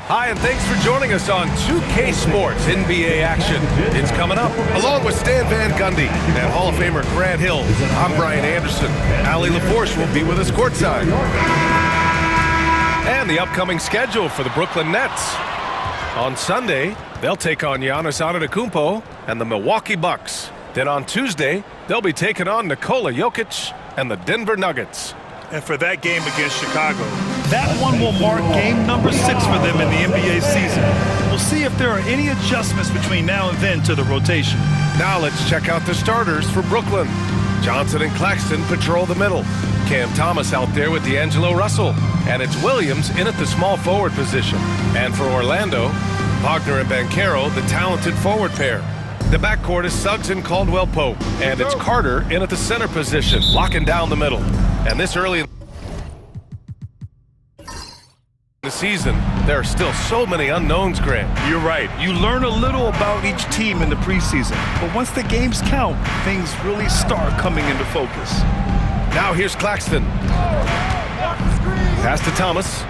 Hi, and thanks for joining us on 2K Sports NBA action. It's coming up. Along with Stan Van Gundy and Hall of Famer Grant Hill, I'm Brian Anderson. Allie LaForce will be with us courtside. And the upcoming schedule for the Brooklyn Nets. On Sunday, they'll take on Giannis Antetokounmpo and the Milwaukee Bucks. Then on Tuesday, they'll be taking on Nikola Jokic and the Denver Nuggets. And for that game against Chicago, that one will mark game number 6 for them in the NBA season. We'll see if there are any adjustments between now and then to the rotation. Now let's check out the starters for Brooklyn. Johnson and Claxton patrol the middle. Cam Thomas out there with D'Angelo Russell. And it's Williams in at the small forward position. And for Orlando, Wagner and Banchero, the talented forward pair. The backcourt is Suggs and Caldwell Pope. And it's Carter in at the center position, locking down the middle. And this early in the season, there are still so many unknowns, Grant. You're right. You learn a little about each team in the preseason. But once the games count, things really start coming into focus. Now here's Claxton. Pass to Thomas.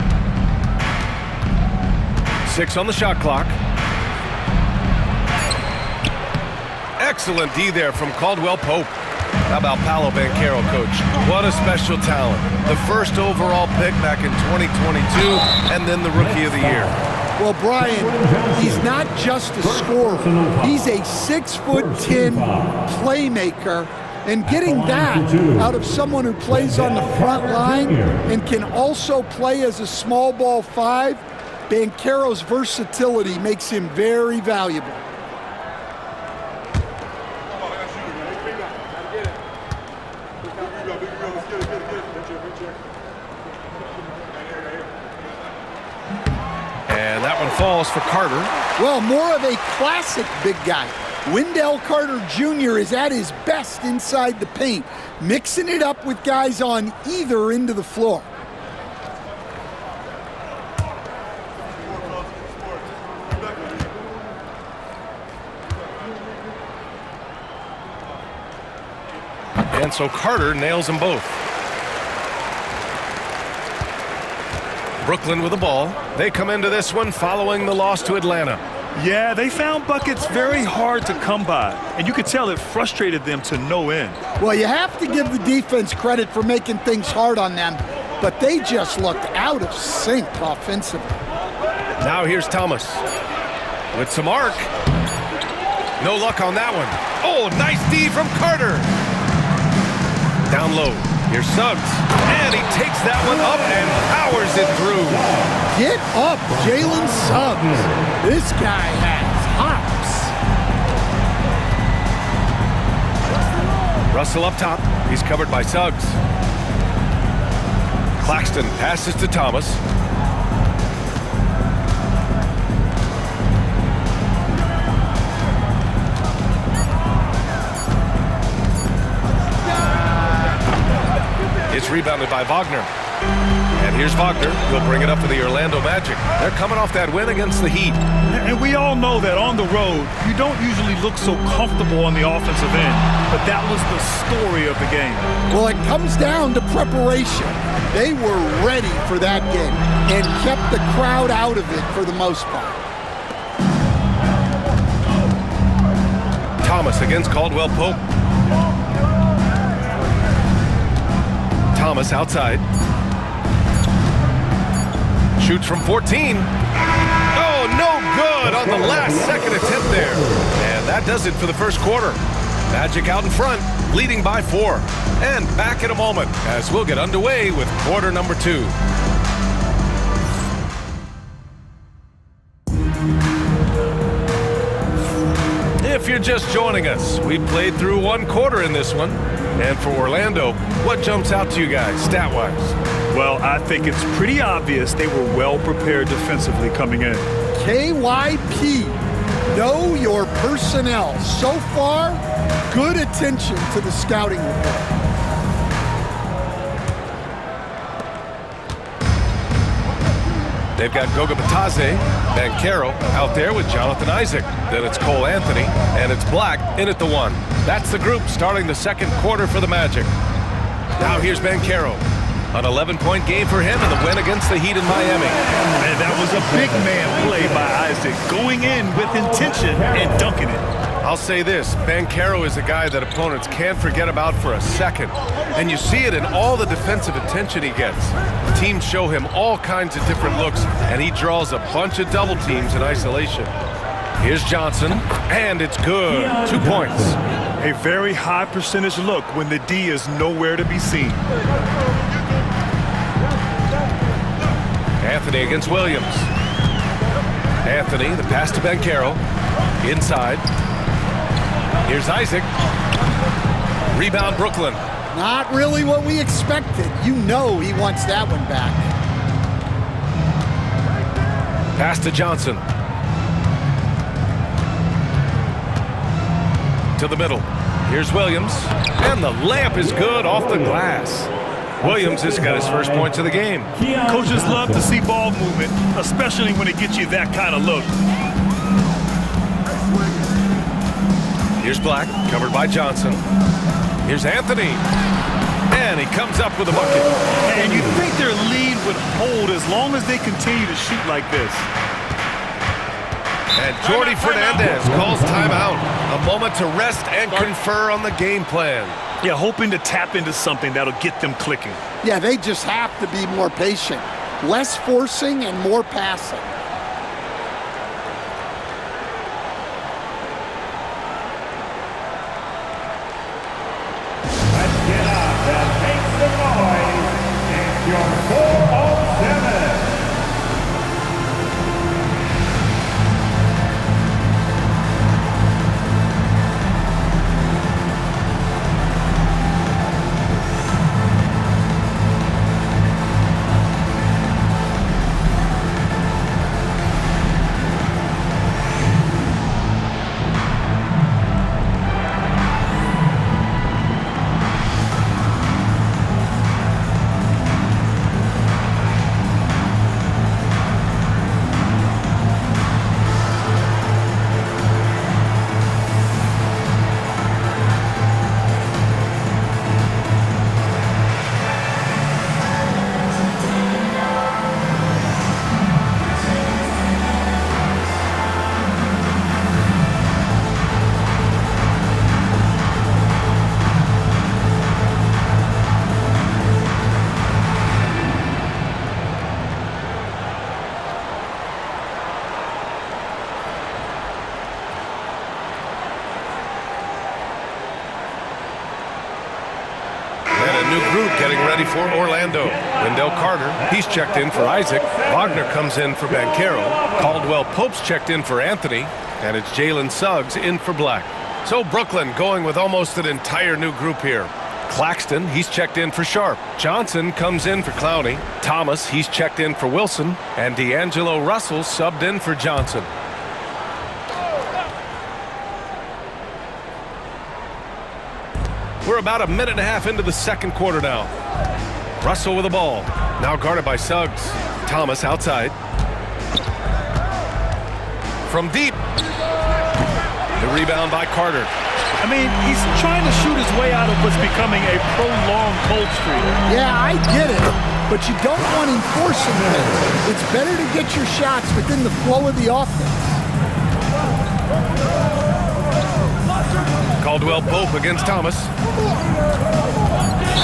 6 on the shot clock. Excellent D there from Caldwell Pope. How about Paolo Banchero, coach? What a special talent. The first overall pick back in 2022, and then the Rookie of the Year. Well, Brian, he's not just a scorer. He's a 6'10" playmaker. And getting that out of someone who plays on the front line and can also play as a small ball 5, Banchero's versatility makes him very valuable. And that one falls for Carter. Well, more of a classic big guy. Wendell Carter Jr. is at his best inside the paint, mixing it up with guys on either end of the floor. And so Carter nails them both. Brooklyn with the ball. They come into this one following the loss to Atlanta. Yeah, they found buckets very hard to come by, and you could tell it frustrated them to no end. Well, you have to give the defense credit for making things hard on them, but they just looked out of sync offensively. Now here's Thomas with some arc. No luck on that one. Oh, nice D from Carter. Down low. Here's Suggs. And he takes that one up and powers it through. Get up, Jalen Suggs. This guy has hops. Russell up top. He's covered by Suggs. Claxton passes to Thomas. It's rebounded by Wagner. And here's Wagner. He'll bring it up for the Orlando Magic. They're coming off that win against the Heat. And we all know that on the road, you don't usually look so comfortable on the offensive end. But that was the story of the game. Well, it comes down to preparation. They were ready for that game and kept the crowd out of it for the most part. Thomas against Caldwell Pope. Thomas outside. Shoots from 14. Oh, no good on the last second attempt there. And that does it for the first quarter. Magic out in front, leading by 4. And back in a moment as we'll get underway with quarter number 2. If you're just joining us, we played through 1 quarter in this one. And for Orlando, what jumps out to you guys, stat-wise? Well, I think it's pretty obvious they were well prepared defensively coming in. KYP, know your personnel. So far, good attention to the scouting report. They've got Goga Bitadze, Banchero out there with Jonathan Isaac. Then it's Cole Anthony, and it's Black in at the 1. That's the group starting the second quarter for the Magic. Now here's Banchero. An 11-point game for him in the win against the Heat in Miami. And that was a big man play by Isaac, going in with intention and dunking it. I'll say this, Banchero is a guy that opponents can't forget about for a second. And you see it in all the defensive attention he gets. Teams show him all kinds of different looks, and he draws a bunch of double teams in isolation. Here's Johnson, and it's good. 2 points. A very high percentage look when the D is nowhere to be seen. Anthony against Williams. Anthony, the pass to Banchero. Inside. Here's Isaac. Rebound, Brooklyn. Not really what we expected. You know he wants that one back. Pass to Johnson. To the middle. Here's Williams. And the layup is good off the glass. Williams has got his first points of the game. Coaches love to see ball movement, especially when it gets you that kind of look. Here's Black, covered by Johnson. Here's Anthony. And he comes up with a bucket. And you'd think their lead would hold as long as they continue to shoot like this. And Jordi Fernandez calls timeout. A moment to rest and confer on the game plan. Yeah, hoping to tap into something that'll get them clicking. Yeah, they just have to be more patient. Less forcing and more passing. Let's get up and make some noise. It's your 407. Getting ready for Orlando. Wendell Carter, he's checked in for Isaac. Wagner comes in for Banchero. Caldwell Pope's checked in for Anthony. And it's Jalen Suggs in for Black. So Brooklyn going with almost an entire new group here. Claxton, he's checked in for Sharp. Johnson comes in for Clowney. Thomas, he's checked in for Wilson. And D'Angelo Russell subbed in for Johnson. We're about a minute and a half into the second quarter now. Russell with the ball. Now guarded by Suggs. Thomas outside. From deep. The rebound by Carter. I mean, he's trying to shoot his way out of what's becoming a prolonged cold streak. Yeah, I get it, but you don't want him forcing things. It's better to get your shots within the flow of the offense. Caldwell Pope against Thomas.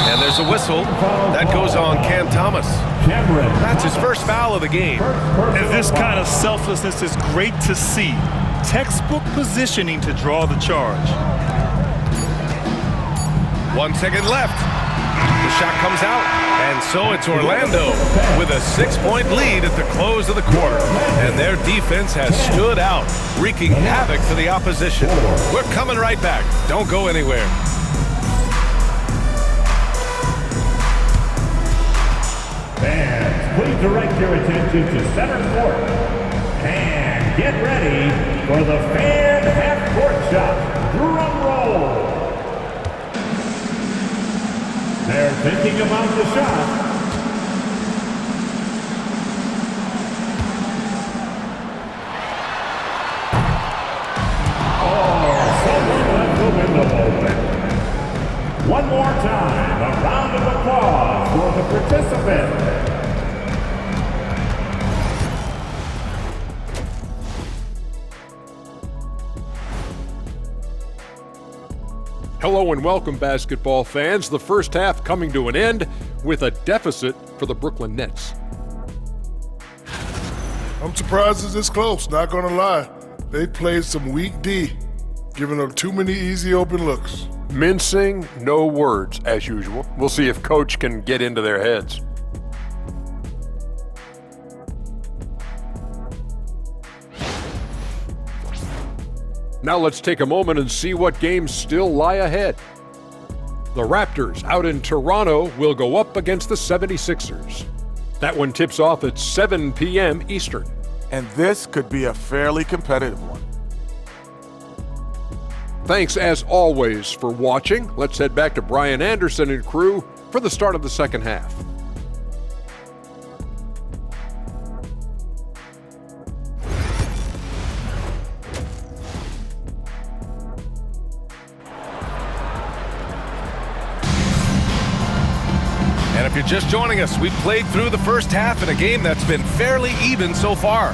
And there's a whistle. That goes on Cam Thomas. That's his first foul of the game. And this kind of selflessness is great to see. Textbook positioning to draw the charge. 1 second left. The shot comes out. And so it's Orlando with a 6-point lead at the close of the quarter. And their defense has stood out, wreaking havoc for the opposition. We're coming right back. Don't go anywhere. Fans, please direct your attention to center court. And get ready for the fan half-court shot. Drum roll. They're thinking about the shot. Oh, someone left the window open. One more time, a round of applause for the participants. Hello and welcome, basketball fans. The first half coming to an end with a deficit for the Brooklyn Nets. I'm surprised it's this close, not gonna lie. They played some weak D, giving up too many easy open looks. Mincing, no words, as usual. We'll see if Coach can get into their heads. Now let's take a moment and see what games still lie ahead. The Raptors out in Toronto will go up against the 76ers. That one tips off at 7 p.m. Eastern. And this could be a fairly competitive one. Thanks as always for watching. Let's head back to Brian Anderson and crew for the start of the second half. And if you're just joining us, we've played through the first half in a game that's been fairly even so far.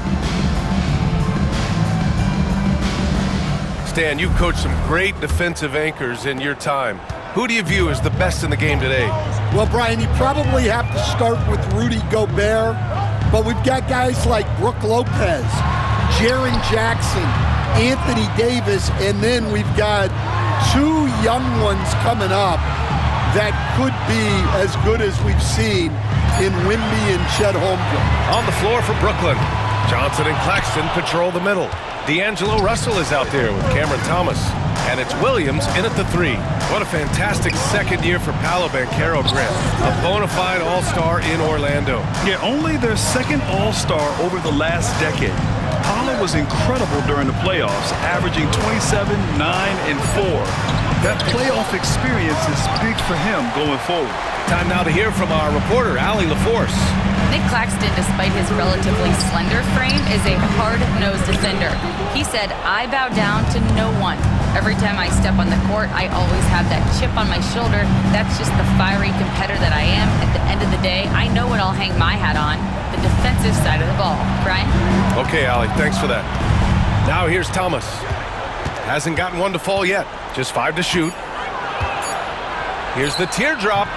Stan, you've coached some great defensive anchors in your time. Who do you view as the best in the game today? Well, Brian, you probably have to start with Rudy Gobert, but we've got guys like Brook Lopez, Jaren Jackson, Anthony Davis, and then we've got two young ones coming up that could be as good as we've seen in Wemby and Chet Holmgren. On the floor for Brooklyn, Johnson and Claxton patrol the middle. D'Angelo Russell is out there with Cameron Thomas. And it's Williams in at the three. What a fantastic second year for Paolo Banchero, Grant. A bona fide all-star in Orlando. Yeah, only their second all-star over the last decade. Paolo was incredible during the playoffs, averaging 27, 9, and 4. That playoff experience is big for him going forward. Time now to hear from our reporter, Allie LaForce. Nick Claxton, despite his relatively slender frame, is a hard-nosed defender. He said, "I bow down to no one. Every time I step on the court, I always have that chip on my shoulder. That's just the fiery competitor that I am. At the end of the day, I know what I'll hang my hat on, the defensive side of the ball." Brian? Okay, Allie, thanks for that. Now here's Thomas. Hasn't gotten one to fall yet. Just 5 to shoot. Here's the teardrop.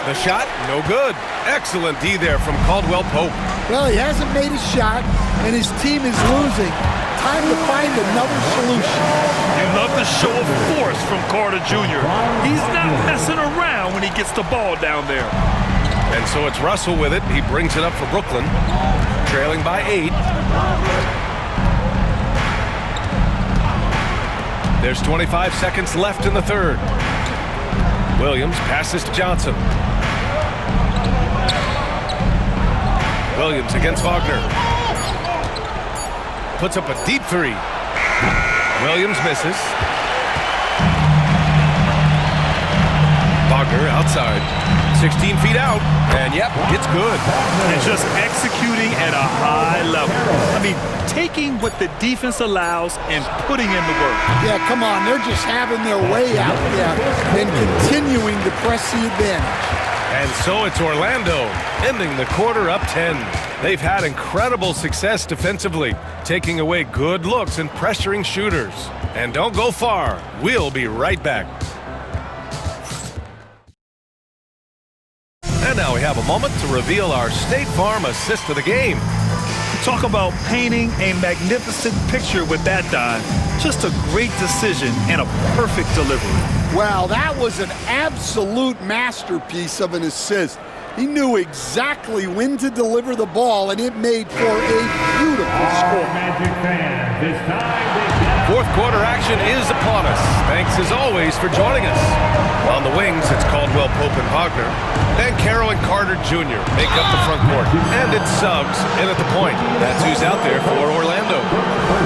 The shot, no good. Excellent D there from Caldwell Pope. Well, he hasn't made a shot, and his team is losing. Time to find another solution. You love the show of force from Carter Jr. He's not messing around when he gets the ball down there. And so it's Russell with it. He brings it up for Brooklyn, trailing by 8. There's 25 seconds left in the third. Williams passes to Johnson. Williams against Wagner. Puts up a deep three. Williams misses. Wagner outside. 16 feet out. And yep, it's good. And just executing at a high level. I mean, taking what the defense allows and putting in the work. Yeah, come on. They're just having their way out there and continuing to press the advantage. And so it's Orlando, ending the quarter up 10. They've had incredible success defensively, taking away good looks and pressuring shooters. And don't go far. We'll be right back. And now we have a moment to reveal our State Farm assist of the game. Talk about painting a magnificent picture with that dime. Just a great decision and a perfect delivery. Wow, that was an absolute masterpiece of an assist. He knew exactly when to deliver the ball, and it made for a beautiful score. Magic fans, it's time to Fourth quarter action is upon us. Thanks as always for joining us. On the wings, it's Caldwell Pope and Wagner. Banchero and Carter Jr. make up the front court. And it's Suggs in at the point. That's who's out there for Orlando.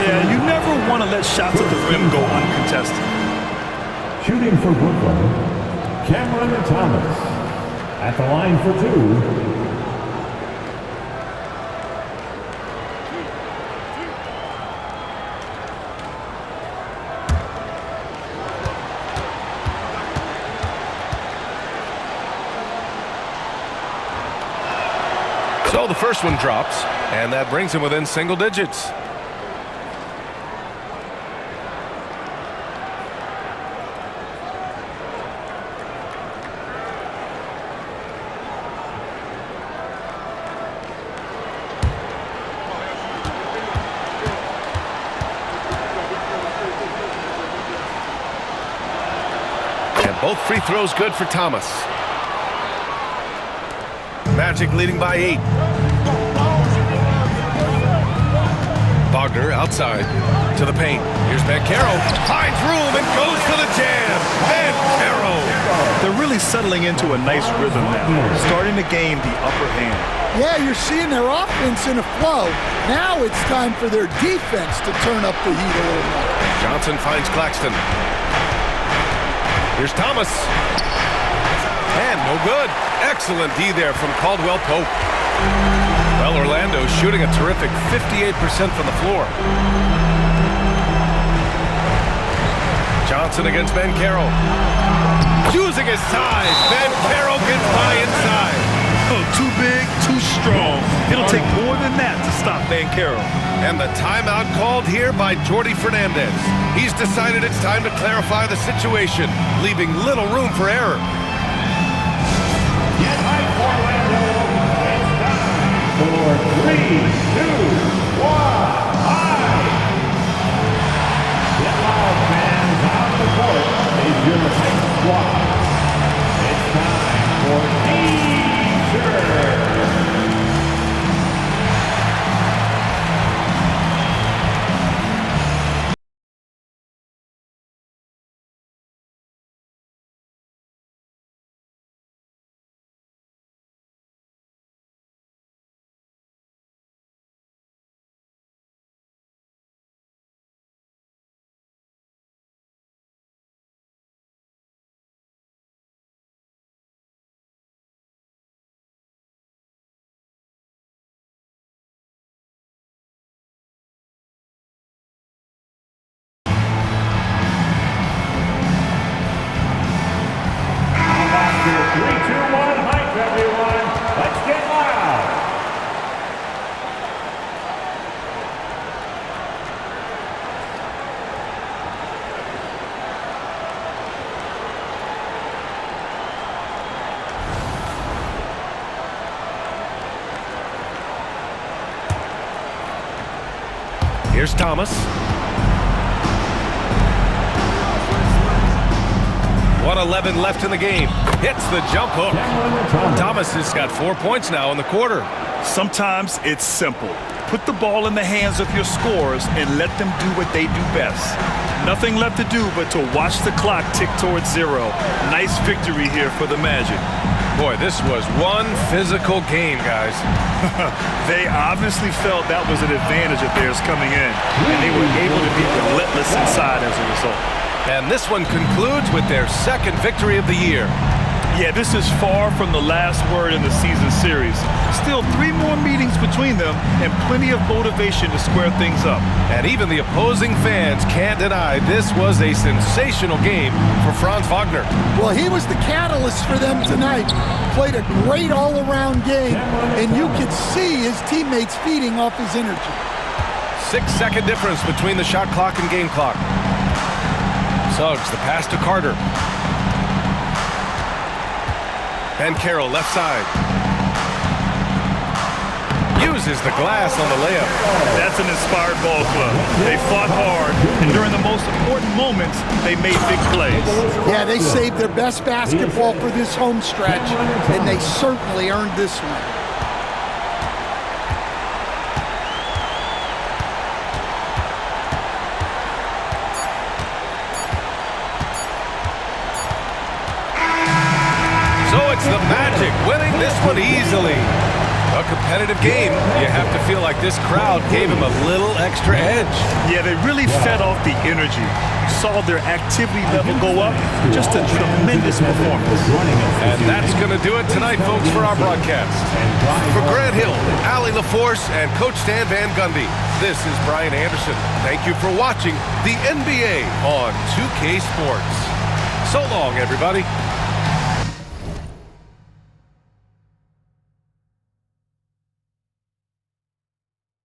Yeah, you never want to let shots at the rim go uncontested. Shooting for Brooklyn, Cameron Thomas. At the line for 2. So the first one drops, and that brings him within single digits. Both free throws good for Thomas. Magic leading by 8. Wagner outside to the paint. Here's Banchero. Finds room and goes for the jam. Banchero. They're really settling into a nice rhythm now, starting to gain the upper hand. Yeah, you're seeing their offense in a flow. Now it's time for their defense to turn up the heat a little more. Johnson finds Claxton. Here's Thomas. And no good. Excellent D there from Caldwell Pope. Well, Orlando shooting a terrific 58% from the floor. Johnson against Banchero. Using his size, Banchero gets by inside. Oh, too big, too strong. It'll take more than that to stop Banchero. And the timeout called here by Jordi Fernandez. He's decided it's time to clarify the situation, leaving little room for error. Get right, Orlando. It's time for 3, 2, 1, high. Get loud, fans. On the court is your next squad. It's time for T-shirt. Here's Thomas. 1:11 left in the game. Hits the jump hook. Thomas has got 4 points now in the quarter. Sometimes it's simple. Put the ball in the hands of your scorers and let them do what they do best. Nothing left to do but to watch the clock tick towards 0. Nice victory here for the Magic. Boy, this was one physical game, guys. They obviously felt that was an advantage of theirs coming in, and they were able to be relentless inside as a result. And this one concludes with their second victory of the year. Yeah, this is far from the last word in the season series. Still 3 more meetings between them and plenty of motivation to square things up. And even the opposing fans can't deny this was a sensational game for Franz Wagner. Well, he was the catalyst for them tonight. Played a great all-around game, and you could see his teammates feeding off his energy. 6-second difference between the shot clock and game clock. Suggs, the pass to Carter. Banchero, left side. Uses the glass on the layup. That's an inspired ball club. They fought hard, and during the most important moments, they made big plays. Yeah, they saved their best basketball for this home stretch, and they certainly earned this one. It's the Magic winning this one easily. A competitive game. You have to feel like this crowd gave him a little extra edge. Yeah, they really fed off the energy. Saw their activity level go up. Just a tremendous performance. And that's going to do it tonight, folks, for our broadcast. For Grant Hill, Allie LaForce, and Coach Stan Van Gundy, this is Brian Anderson. Thank you for watching the NBA on 2K Sports. So long, everybody.